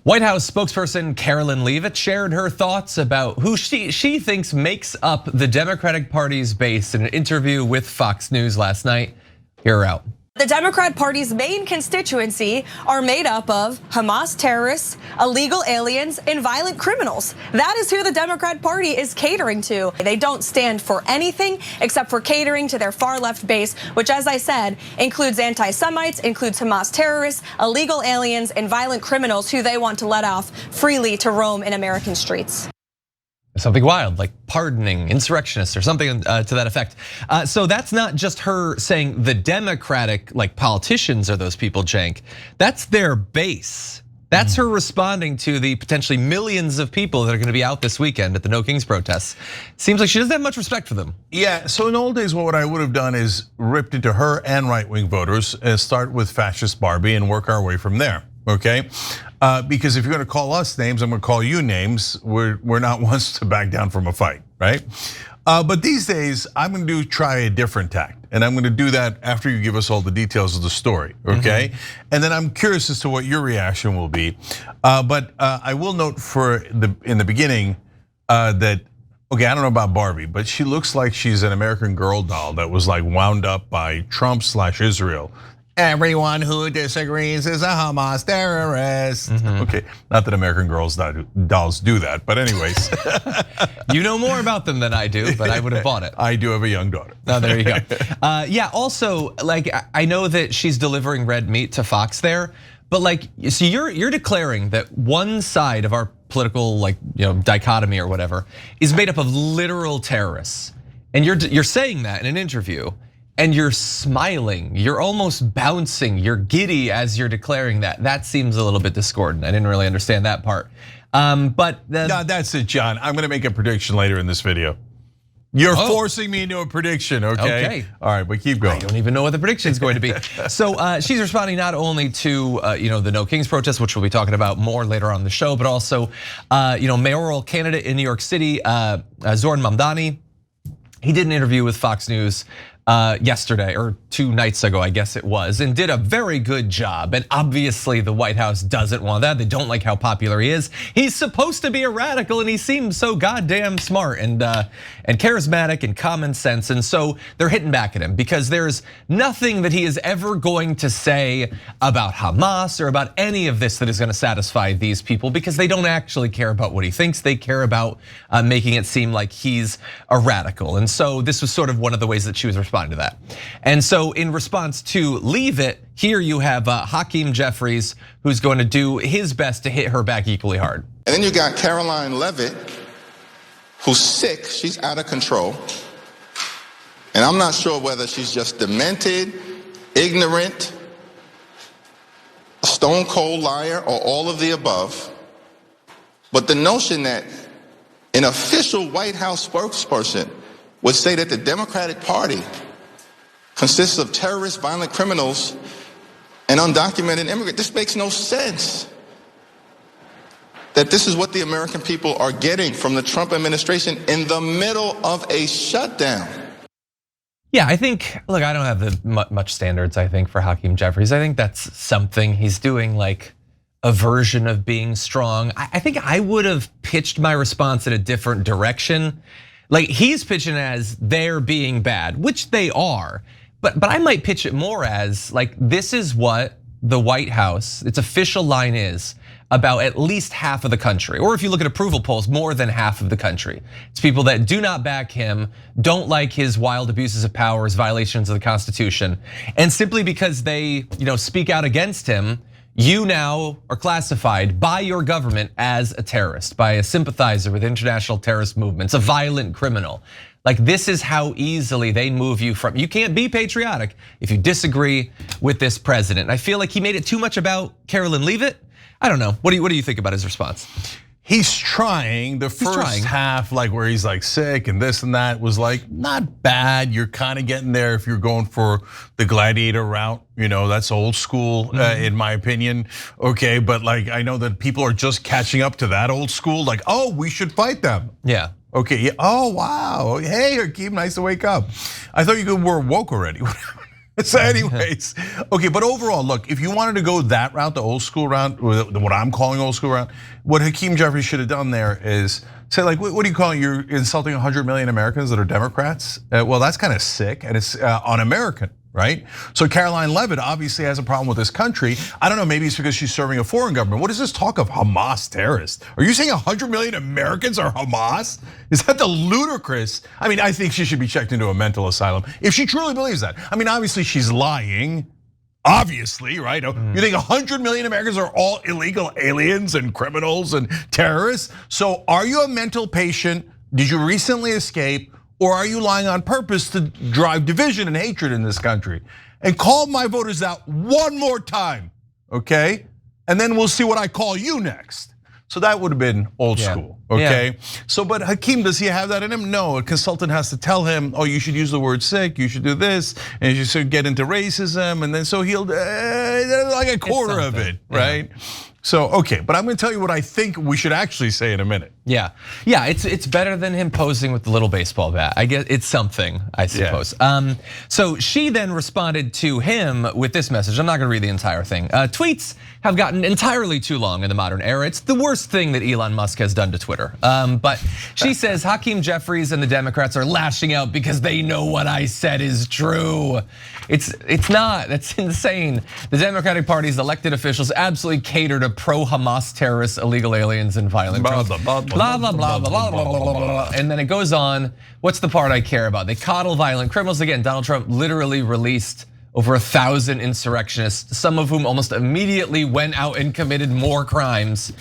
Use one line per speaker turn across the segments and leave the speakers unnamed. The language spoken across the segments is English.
White House spokesperson Karoline Leavitt shared her thoughts about who she thinks makes up the Democratic Party's base in an interview with Fox News last night. Hear her out.
The Democrat Party's main constituency are made up of Hamas terrorists, illegal aliens, and violent criminals. That is who the Democrat Party is catering to. They don't stand for anything except for catering to their far left base, which, as I said, includes anti-Semites, includes Hamas terrorists, illegal aliens, and violent criminals who they want to let off freely to roam in American streets.
Something wild, like pardoning insurrectionists or something to that effect. So that's not just her saying the Democratic politicians are those people, Cenk. That's their base. That's her responding to the potentially millions of people that are going to be out this weekend at the No Kings protests. Seems like she doesn't have much respect for them.
Yeah, so in the old days, what I would have done is ripped into her and right-wing voters, start with fascist Barbie and work our way from there, okay? Because if you're gonna call us names, I'm gonna call you names. We're not ones to back down from a fight, right? But these days, I'm gonna try a different tact. And I'm gonna do that after you give us all the details of the story, okay? And then I'm curious as to what your reaction will be. But I will note in the beginning that, okay, I don't know about Barbie, but she looks like she's an American Girl doll that was wound up by Trump/Israel. Everyone who disagrees is a Hamas terrorist. Okay, not that American Girls dolls do that, but anyways.
You know more about them than I do, but I would have bought it.
I do have a young daughter.
Oh, there you go. Yeah, also, I know that she's delivering red meat to Fox there, but so you're declaring that one side of our political dichotomy or whatever is made up of literal terrorists, and you're saying that in an interview. And you're smiling, you're almost bouncing, you're giddy as you're declaring that. That seems a little bit discordant. I didn't really understand that part. But
no, that's it, John. I'm gonna make a prediction later in this video. You're forcing me into a prediction, okay? All right, but keep going.
I don't even know what the prediction is going to be. So she's responding not only to the No Kings protest, which we'll be talking about more later on in the show, but also mayoral candidate in New York City, Zoran Mamdani. He did an interview with Fox News yesterday or 2 nights ago, I guess it was, and did a very good job. And obviously the White House doesn't want that. They don't like how popular he is. He's supposed to be a radical and he seems so goddamn smart and charismatic and common sense. And so they're hitting back at him because there's nothing that he is ever going to say about Hamas or about any of this that is going to satisfy these people because they don't actually care about what he thinks. They care about making it seem like he's a radical. And so this was sort of one of the ways that she was responding to that. And so in response to Leavitt, here you have Hakeem Jeffries, who's going to do his best to hit her back equally hard.
And then you got Karoline Leavitt, who's sick, she's out of control. And I'm not sure whether she's just demented, ignorant, a stone cold liar, or all of the above. But the notion that an official White House spokesperson would say that the Democratic Party consists of terrorists, violent criminals, and undocumented immigrants. This makes no sense. That this is what the American people are getting from the Trump administration in the middle of a shutdown.
Yeah, I think, look, I don't have much standards, I think, for Hakeem Jeffries. I think that's something he's doing, a version of being strong. I think I would have pitched my response in a different direction. He's pitching as they're being bad, which they are. But I might pitch it more as this is what the White House, its official line is about at least half of the country. Or if you look at approval polls, more than half of the country. It's people that do not back him, don't like his wild abuses of power, his violations of the Constitution. And simply because they speak out against him, you now are classified by your government as a terrorist, by a sympathizer with international terrorist movements, a violent criminal. This is how easily they move you from. You can't be patriotic if you disagree with this president. I feel like he made it too much about Karoline Leavitt. I don't know. What do you think about his response?
He's trying. The first half, where he's sick and this and that, was not bad. You're kind of getting there if you're going for the gladiator route. That's old school in my opinion. Okay, but I know that people are just catching up to that old school. Oh, we should fight them.
Yeah.
Okay. Yeah. Oh wow. Hey, Hakeem, nice to wake up. I thought you were woke already. So anyways, okay, but overall, look, if you wanted to go that route, the old school route, what I'm calling old school route, what Hakeem Jeffries should have done there is say like, what do you call it? You're insulting 100 million Americans that are Democrats? Well, that's kind of sick and it's un-American, right? So Karoline Leavitt obviously has a problem with this country. I don't know, maybe it's because she's serving a foreign government. What is this talk of Hamas terrorists? Are you saying 100 million Americans are Hamas? Is that the ludicrous? I mean, I think she should be checked into a mental asylum if she truly believes that. I mean, obviously she's lying. Obviously, right? You think 100 million Americans are all illegal aliens and criminals and terrorists? So are you a mental patient? Did you recently escape? Or are you lying on purpose to drive division and hatred in this country? And call my voters out one more time, okay? And then we'll see what I call you next. So that would have been old school, okay? Yeah. So, but Hakeem, does he have that in him? No, a consultant has to tell him, oh, you should use the word sick, you should do this, and you should get into racism, and then so he'll, like a quarter of it, right? Yeah. So, okay, but I'm gonna tell you what I think we should actually say in a minute.
Yeah, it's better than him posing with the little baseball bat. I guess it's something, I suppose. Yeah. So she then responded to him with this message. I'm not gonna read the entire thing. Tweets have gotten entirely too long in the modern era. It's the worst thing that Elon Musk has done to Twitter. But she says Hakeem Jeffries and the Democrats are lashing out because they know what I said is true. It's not, that's insane. The Democratic Party's elected officials absolutely cater to pro-Hamas terrorists, illegal aliens, and violent criminals. Blah, blah, blah, blah, blah, blah. And then it goes on, what's the part I care about? They coddle violent criminals. Again, Donald Trump literally released over 1,000 insurrectionists, some of whom almost immediately went out and committed more crimes.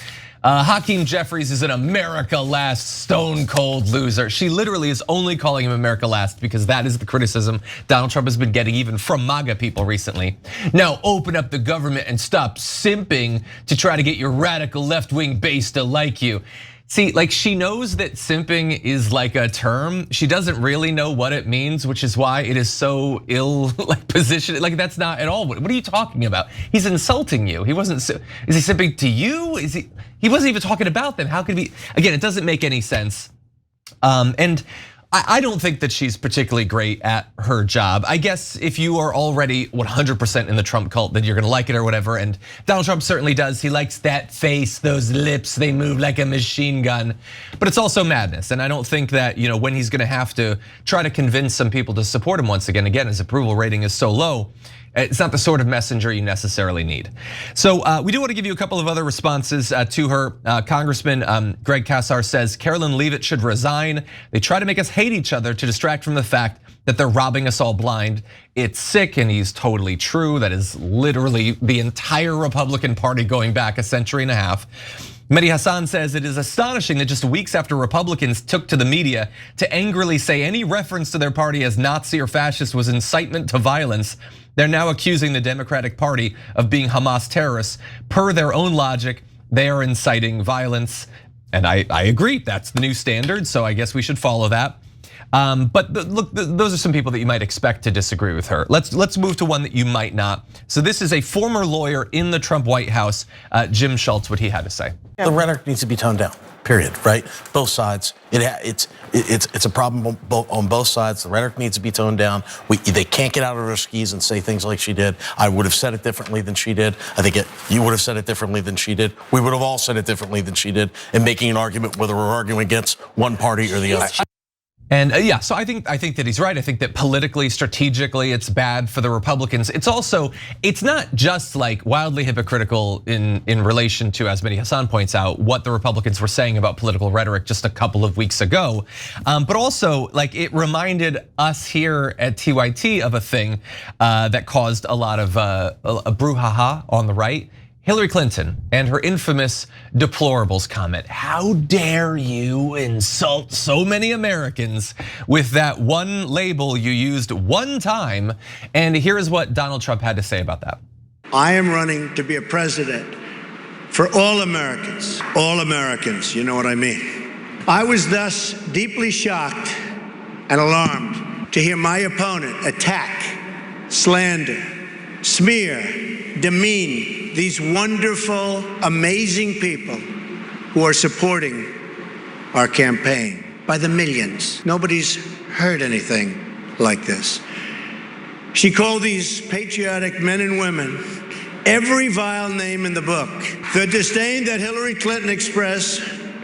Hakeem Jeffries is an America last stone cold loser. She literally is only calling him America last because that is the criticism Donald Trump has been getting even from MAGA people recently. Now open up the government and stop simping to try to get your radical left-wing base to like you. See, like she knows that simping is like a term. She doesn't really know what it means, which is why it is so ill like positioned. Like that's not at all. What are you talking about? He's insulting you. He wasn't. Is he simping to you? Is he? He wasn't even talking about them. How could he? Again, it doesn't make any sense. And I don't think that she's particularly great at her job. I guess if you are already 100% in the Trump cult, then you're gonna like it or whatever. And Donald Trump certainly does. He likes that face, those lips, they move like a machine gun. But it's also madness. And I don't think that when he's gonna have to try to convince some people to support him once again, his approval rating is so low. It's not the sort of messenger you necessarily need. So we do want to give you a couple of other responses to her. Congressman Greg Casar says Karoline Leavitt should resign. They try to make us hate each other to distract from the fact that they're robbing us all blind. It's sick and he's totally true. That is literally the entire Republican Party going back a century and a half. Mehdi Hassan says it is astonishing that just weeks after Republicans took to the media to angrily say any reference to their party as Nazi or fascist was incitement to violence, they're now accusing the Democratic Party of being Hamas terrorists. Per their own logic, they are inciting violence. And I agree, that's the new standard, so I guess we should follow that. But look, those are some people that you might expect to disagree with her. Let's move to one that you might not. So this is a former lawyer in the Trump White House, Jim Schultz, what he had to say.
The rhetoric needs to be toned down, period, right? Both sides, it's a problem on both sides. The rhetoric needs to be toned down. They can't get out of their skis and say things like she did. I would have said it differently than she did. I think you would have said it differently than she did. We would have all said it differently than she did in making an argument whether we're arguing against one party or the other.
And yeah, so I think that he's right. I think that politically, strategically, it's bad for the Republicans. It's also, it's not just like wildly hypocritical in relation to, as Mehdi Hassan points out, what the Republicans were saying about political rhetoric just a couple of weeks ago. But also, like it reminded us here at TYT of a thing that caused a lot of a brouhaha on the right. Hillary Clinton and her infamous deplorables comment. How dare you insult so many Americans with that one label you used one time? And here is what Donald Trump had to say about that.
I am running to be a president for all Americans. All Americans, you know what I mean. I was thus deeply shocked and alarmed to hear my opponent attack, slander, smear, demean these wonderful, amazing people who are supporting our campaign by the millions. Nobody's heard anything like this. She called these patriotic men and women every vile name in the book. The disdain that Hillary Clinton expressed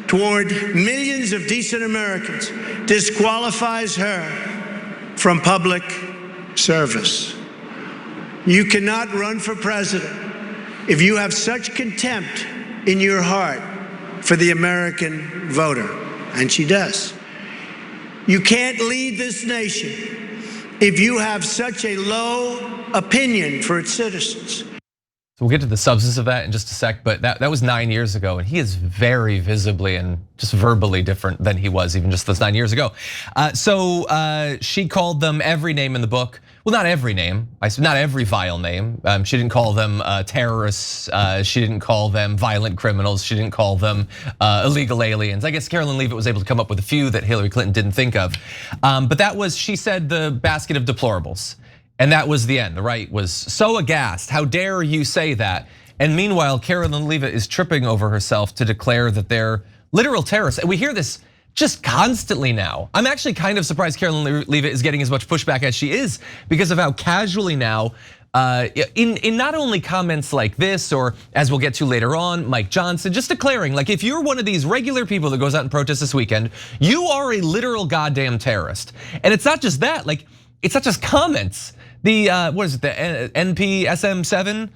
toward millions of decent Americans disqualifies her from public service. You cannot run for president if you have such contempt in your heart for the American voter, and she does. You can't lead this nation if you have such a low opinion for its citizens.
We'll get to the substance of that in just a sec, but that was 9 years ago, and he is very visibly and just verbally different than he was even just those 9 years ago. So she called them every name in the book. Well, not every name, not every vile name. She didn't call them terrorists. She didn't call them violent criminals. She didn't call them illegal aliens. I guess Karoline Leavitt was able to come up with a few that Hillary Clinton didn't think of. But that was, she said, the basket of deplorables. And that was the end. The right was so aghast. How dare you say that? And meanwhile, Karoline Leavitt is tripping over herself to declare that they're literal terrorists. And we hear this just constantly now. I'm actually kind of surprised Karoline Leavitt is getting as much pushback as she is because of how casually now, in not only comments like this, or as we'll get to later on, Mike Johnson, just declaring, like, if you're one of these regular people that goes out and protests this weekend, you are a literal goddamn terrorist. And it's not just that, like, it's not just comments. The what is it? The NPSM7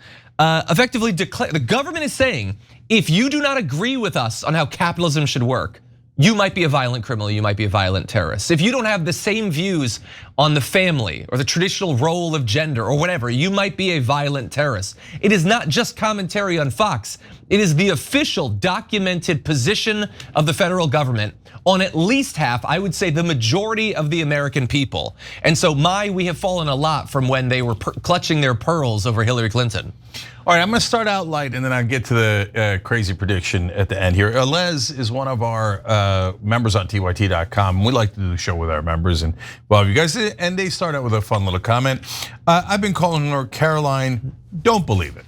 effectively declare the government is saying, if you do not agree with us on how capitalism should work, you might be a violent criminal, you might be a violent terrorist. If you don't have the same views on the family or the traditional role of gender or whatever, you might be a violent terrorist. It is not just commentary on Fox. It is the official documented position of the federal government on at least half, I would say the majority of the American people. And so we have fallen a lot from when they were clutching their pearls over Hillary Clinton.
All right, I'm gonna start out light and then I'll get to the crazy prediction at the end here. Les is one of our members on TYT.com. We like to do the show with our members, and well, you guys, and they start out with a fun little comment. I've been calling her Caroline, don't believe it.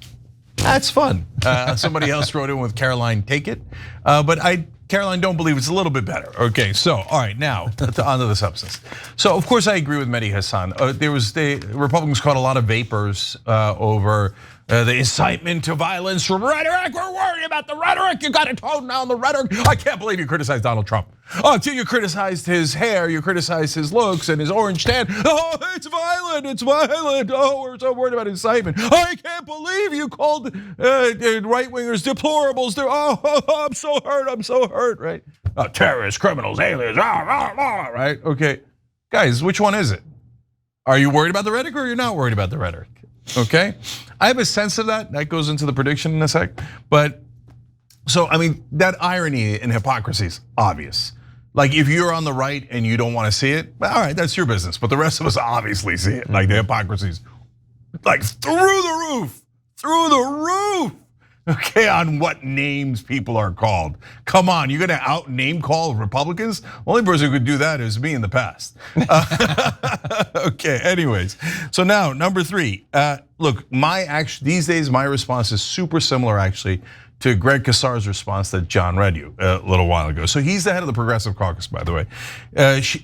That's fun. Somebody else wrote in with Caroline, take it. But Caroline, don't believe it's a little bit better. Okay, so all right, now onto the substance. So of course I agree with Mehdi Hassan. The Republicans caught a lot of vapors over the incitement to violence rhetoric. We're worried about the rhetoric. You got to tone down the rhetoric. I can't believe you criticized Donald Trump. Until you criticized his hair, you criticized his looks and his orange tan. Oh, it's violent, it's violent. Oh, we're so worried about incitement. I can't believe you called right-wingers deplorables. Oh, I'm so hurt, right? Terrorists, criminals, aliens, right? Okay, guys, which one is it? Are you worried about the rhetoric or you're not worried about the rhetoric? Okay, I have a sense of that. That goes into the prediction in a sec. But so, I mean, that irony and hypocrisy is obvious. Like if you're on the right and you don't want to see it, all right, that's your business. But the rest of us obviously see it. Like the hypocrisy's like through the roof. Okay, on what names people are called. Come on, you're gonna out name call Republicans? Only person who could do that is me in the past. Okay, anyways, so now number 3. Look, these days my response is super similar actually to Greg Casar's response that John read you a little while ago. So he's the head of the Progressive Caucus, by the way.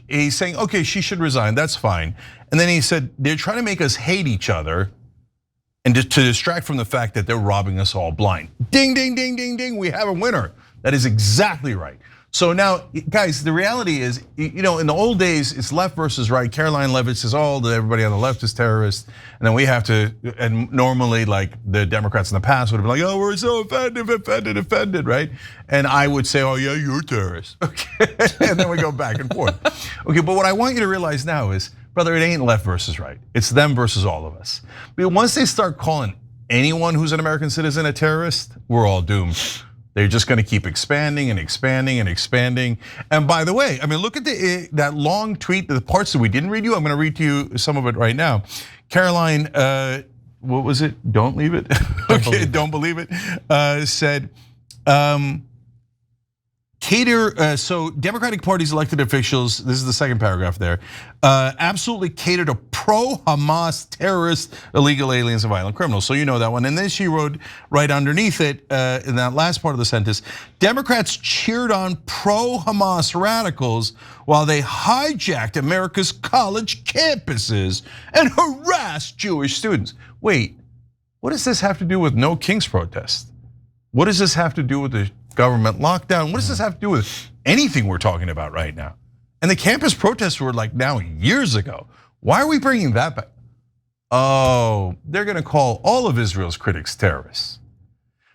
He's saying, okay, she should resign, that's fine. And then he said, they're trying to make us hate each other and to distract from the fact that they're robbing us all blind. Ding, ding, ding, ding, ding, we have a winner. That is exactly right. So now, guys, the reality is, in the old days, it's left versus right. Karoline Leavitt says, everybody on the left is terrorists. And then we have to, and normally like the Democrats in the past would have been like, we're so offended, right? And I would say, yeah, you're a terrorist, okay? And then we go back and forth. Okay, but what I want you to realize now is, brother, it ain't left versus right. It's them versus all of us. But once they start calling anyone who's an American citizen a terrorist, we're all doomed. They're just gonna keep expanding and expanding and expanding. And by the way, I mean, look at that long tweet, the parts that we didn't read you. I'm gonna read to you some of it right now. Caroline, what was it? Don't leave it. Okay, don't believe it. Said, So Democratic Party's elected officials, this is the second paragraph there, absolutely cater to pro-Hamas terrorists, illegal aliens, and violent criminals. So you know that one. And then she wrote right underneath it, in that last part of the sentence, Democrats cheered on pro-Hamas radicals while they hijacked America's college campuses and harassed Jewish students. Wait, what does this have to do with No Kings protest? What does this have to do with the government lockdown? What does this have to do with anything we're talking about right now? And the campus protests were like now years ago. Why are we bringing that back? Oh, they're gonna call all of Israel's critics terrorists.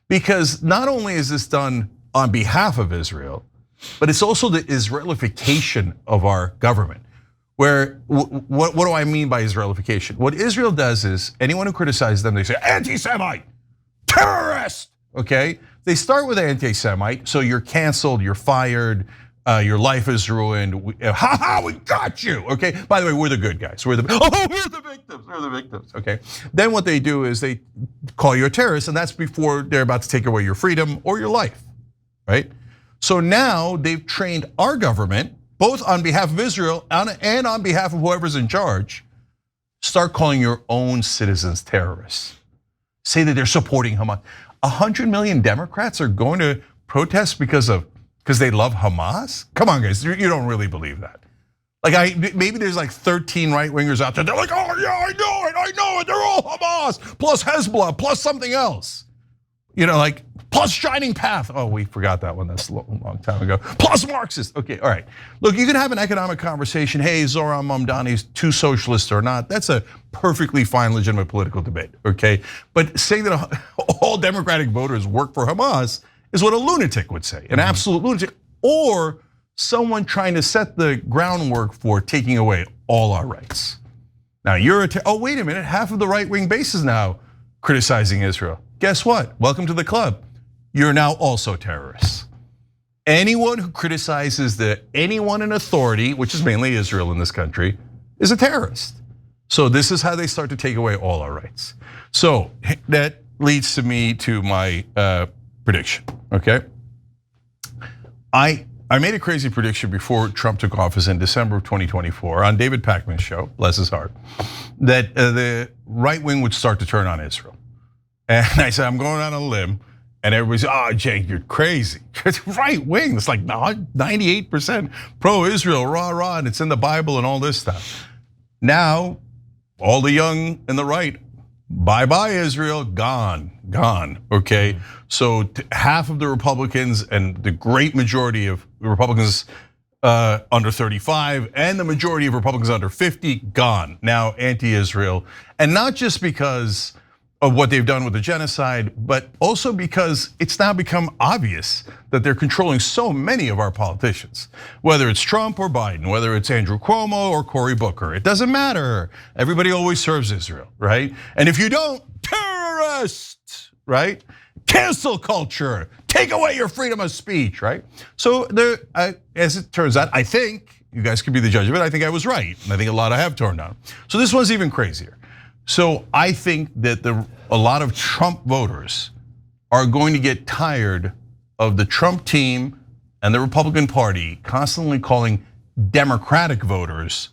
Because not only is this done on behalf of Israel, but it's also the Israelification of our government. Where, what do I mean by Israelification? What Israel does is, anyone who criticizes them, they say, anti-Semite, terrorist, okay? They start with anti-Semite, so you're canceled, you're fired, your life is ruined. Ha, we got you, okay? By the way, we're the good guys. We're the victims, we're the victims, okay? Then what they do is they call you a terrorist, and that's before they're about to take away your freedom or your life, right? So now they've trained our government, both on behalf of Israel and on behalf of whoever's in charge, start calling your own citizens terrorists. Say that they're supporting Hamas. 100 million Democrats are going to protest because they love Hamas? Come on, guys, you don't really believe that. Like maybe there's like 13 right-wingers out there. They're like, oh yeah, I know it. They're all Hamas, plus Hezbollah, plus something else. You know, like plus Shining Path. Oh, we forgot that one. That's a long time ago. Plus Marxist. Okay, all right. Look, you can have an economic conversation. Hey, Zoran Mamdani's too socialist or not. That's a perfectly fine, legitimate political debate, okay? But saying that all Democratic voters work for Hamas is what a lunatic would say, an absolute lunatic, or someone trying to set the groundwork for taking away all our rights. Now oh, wait a minute, half of the right-wing base is now criticizing Israel. Guess what? Welcome to the club. You're now also terrorists. Anyone who criticizes anyone in authority, which is mainly Israel in this country, is a terrorist. So this is how they start to take away all our rights. So that leads to my prediction, okay? I made a crazy prediction before Trump took office in December of 2024 on David Pakman's show, bless his heart, that the right wing would start to turn on Israel. And I said, I'm going on a limb. And everybody's, oh, Jake, you're crazy. It's right wing. It's like 98% pro-Israel, rah, and it's in the Bible and all this stuff. Now, all the young and the right, bye-bye Israel, gone, okay? So half of the Republicans and the great majority of Republicans under 35 and the majority of Republicans under 50, gone. Now anti-Israel, and not just because of what they've done with the genocide, but also because it's now become obvious that they're controlling so many of our politicians. Whether it's Trump or Biden, whether it's Andrew Cuomo or Cory Booker, it doesn't matter. Everybody always serves Israel, right? And if you don't, terrorist, right? Cancel culture, take away your freedom of speech, right? So as it turns out, I think, you guys can be the judge of it, I think I was right. And I think a lot I have turned on. So this one's even crazier. So I think that a lot of Trump voters are going to get tired of the Trump team and the Republican Party constantly calling Democratic voters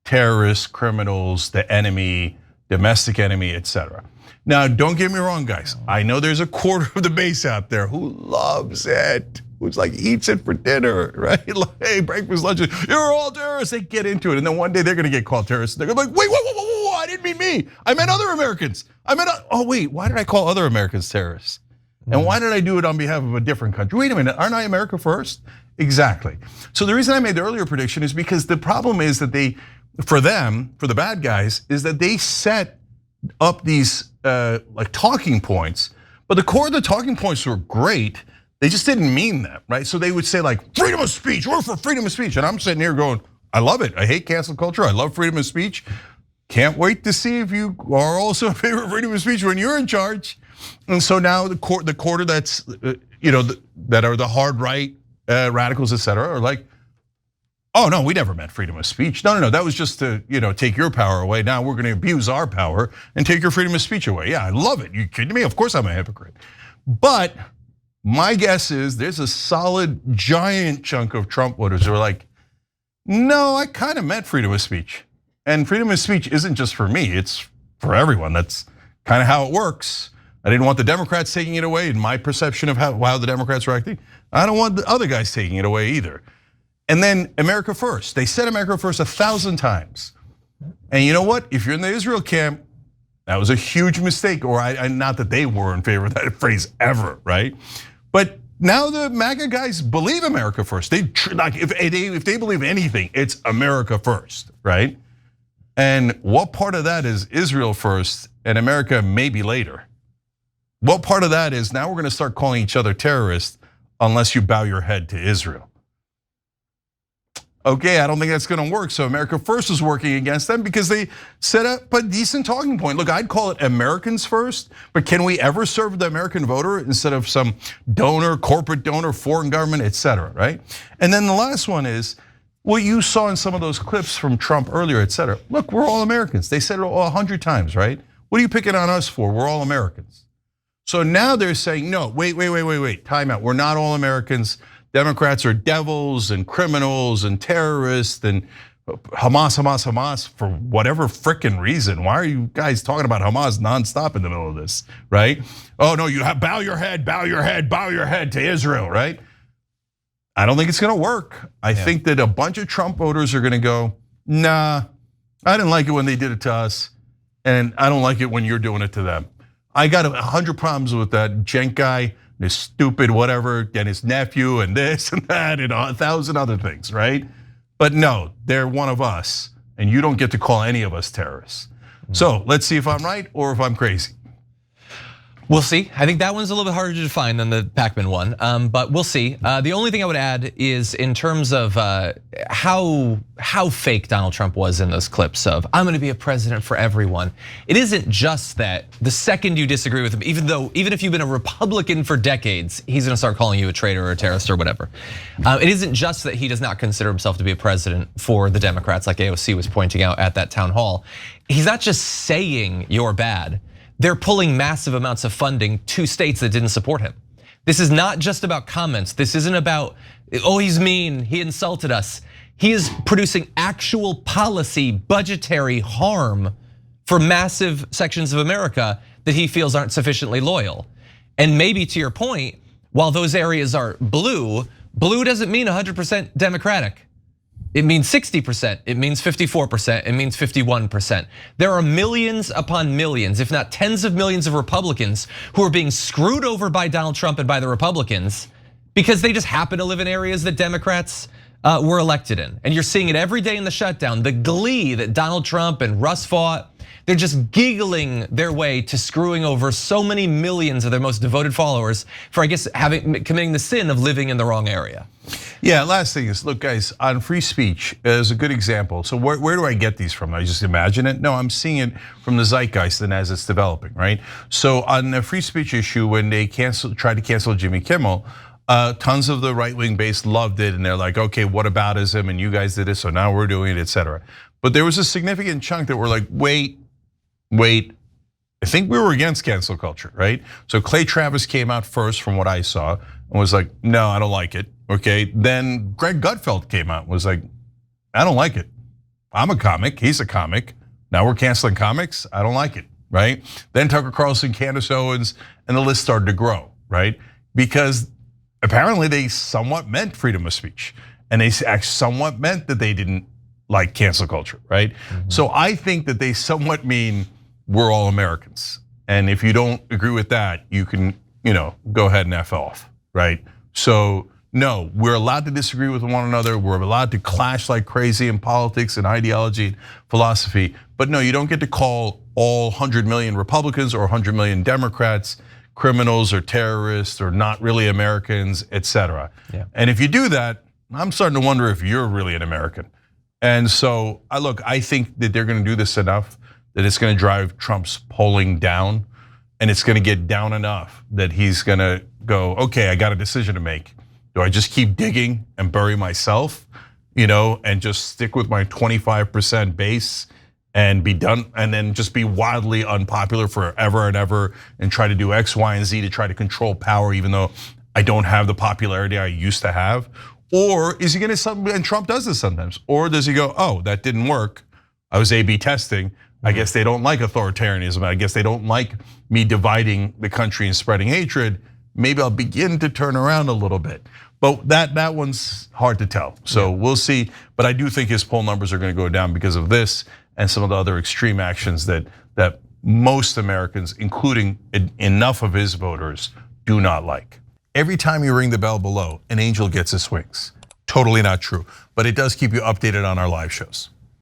terrorists, criminals, the enemy, domestic enemy, etc. Now, don't get me wrong, guys. I know there's a quarter of the base out there who loves it, who's like eats it for dinner, right? Like, hey, breakfast, lunch, you're all terrorists. They get into it, and then one day they're gonna get called terrorists. They're gonna be like, wait, whoa, I didn't mean me. I meant other Americans. Oh wait, why did I call other Americans terrorists? And why did I do it on behalf of a different country? Wait a minute, aren't I America first? Exactly. So the reason I made the earlier prediction is because the problem is that for the bad guys, is that they set up these like talking points, but the core of the talking points were great. They just didn't mean that, right? So they would say like, freedom of speech, we're for freedom of speech. And I'm sitting here going, I love it. I hate cancel culture. I love freedom of speech. Can't wait to see if you are also in favor of freedom of speech when you're in charge. And so now the quarter that's, that are the hard right, radicals, et cetera, are like, oh no, we never meant freedom of speech. No, that was just to take your power away. Now we're gonna abuse our power and take your freedom of speech away. Yeah, I love it. You kidding me? Of course I'm a hypocrite. But My guess is there's a solid giant chunk of Trump voters who are like, no, I kind of meant freedom of speech. And freedom of speech isn't just for me, it's for everyone. That's kind of how it works. I didn't want the Democrats taking it away in my perception of how the Democrats were acting. I don't want the other guys taking it away either. And then America first. They said America first 1,000 times. And you know what? If you're in the Israel camp, that was a huge mistake, or not that they were in favor of that phrase ever, right? But now the MAGA guys believe America first. If they believe anything, it's America first, right? And what part of that is Israel first and America maybe later? What part of that is now we're gonna start calling each other terrorists unless you bow your head to Israel? Okay, I don't think that's gonna work. So America first is working against them because they set up a decent talking point. Look, I'd call it Americans first, but can we ever serve the American voter instead of some donor, corporate donor, foreign government, et cetera, right? And then the last one is, what you saw in some of those clips from Trump earlier, et cetera. Look, we're all Americans. They said it 100 times, right? What are you picking on us for? We're all Americans. So now they're saying, no, wait, time out. We're not all Americans. Democrats are devils and criminals and terrorists and Hamas for whatever frickin' reason. Why are you guys talking about Hamas nonstop in the middle of this, right? Oh no, you have bow your head to Israel, right? I don't think it's gonna work. I think that a bunch of Trump voters are gonna go, nah, I didn't like it when they did it to us, and I don't like it when you're doing it to them. I got 100 problems with that Cenk guy, this stupid whatever, and his nephew, and this and that, and 1,000 other things, right? But no, they're one of us, and you don't get to call any of us terrorists. So let's see if I'm right or if I'm crazy.
We'll see. I think that one's a little bit harder to define than the Pacman one, but we'll see. The only thing I would add is in terms of how fake Donald Trump was in those clips of, I'm gonna be a president for everyone. It isn't just that the second you disagree with him, even if you've been a Republican for decades, he's gonna start calling you a traitor or a terrorist or whatever. It isn't just that he does not consider himself to be a president for the Democrats, like AOC was pointing out at that town hall. He's not just saying you're bad. They're pulling massive amounts of funding to states that didn't support him. This is not just about comments. This isn't about, oh, he's mean, he insulted us. He is producing actual policy, budgetary harm for massive sections of America that he feels aren't sufficiently loyal. And maybe to your point, while those areas are blue, blue doesn't mean 100% Democratic. It means 60%, it means 54%, it means 51%. There are millions upon millions, if not tens of millions of Republicans who are being screwed over by Donald Trump and by the Republicans because they just happen to live in areas that Democrats were elected in. And you're seeing it every day in the shutdown, the glee that Donald Trump and Russ fought. They're just giggling their way to screwing over so many millions of their most devoted followers for, I guess, committing the sin of living in the wrong area.
Yeah, last thing is, look guys, on free speech is a good example. So where do I get these from? I just imagine it? No, I'm seeing it from the zeitgeist and as it's developing, right? So on the free speech issue, when they tried to cancel Jimmy Kimmel, tons of the right-wing base loved it and they're like, okay, what aboutism, and you guys did it, so now we're doing it, et cetera. But there was a significant chunk that were like, wait, I think we were against cancel culture, right? So Clay Travis came out first from what I saw and was like, no, I don't like it, okay? Then Greg Gutfeld came out and was like, I don't like it. I'm a comic, he's a comic. Now we're canceling comics, I don't like it, right? Then Tucker Carlson, Candace Owens, and the list started to grow, right? Because apparently they somewhat meant freedom of speech. And they somewhat meant that they didn't like cancel culture, right? So I think that they somewhat mean we're all Americans. And if you don't agree with that, you can, go ahead and F off, right? So no, we're allowed to disagree with one another. We're allowed to clash like crazy in politics and ideology and philosophy. But no, you don't get to call all 100 million Republicans or 100 million Democrats criminals or terrorists or not really Americans, et cetera.
Yeah.
And if you do that, I'm starting to wonder if you're really an American. And so, I think that they're gonna do this enough that it's gonna drive Trump's polling down, and it's gonna get down enough that he's gonna go, okay, I got a decision to make. Do I just keep digging and bury myself, and just stick with my 25% base and be done, and then just be wildly unpopular forever and ever and try to do X, Y, and Z to try to control power, even though I don't have the popularity I used to have? Or is he gonna, and Trump does this sometimes, or does he go, oh, that didn't work, I was A/B testing, I guess they don't like authoritarianism, I guess they don't like me dividing the country and spreading hatred, maybe I'll begin to turn around a little bit. But that one's hard to tell, so we'll see. But I do think his poll numbers are gonna go down because of this and some of the other extreme actions that most Americans, including enough of his voters, do not like. Every time you ring the bell below, an angel gets his wings. Totally not true, but it does keep you updated on our live shows.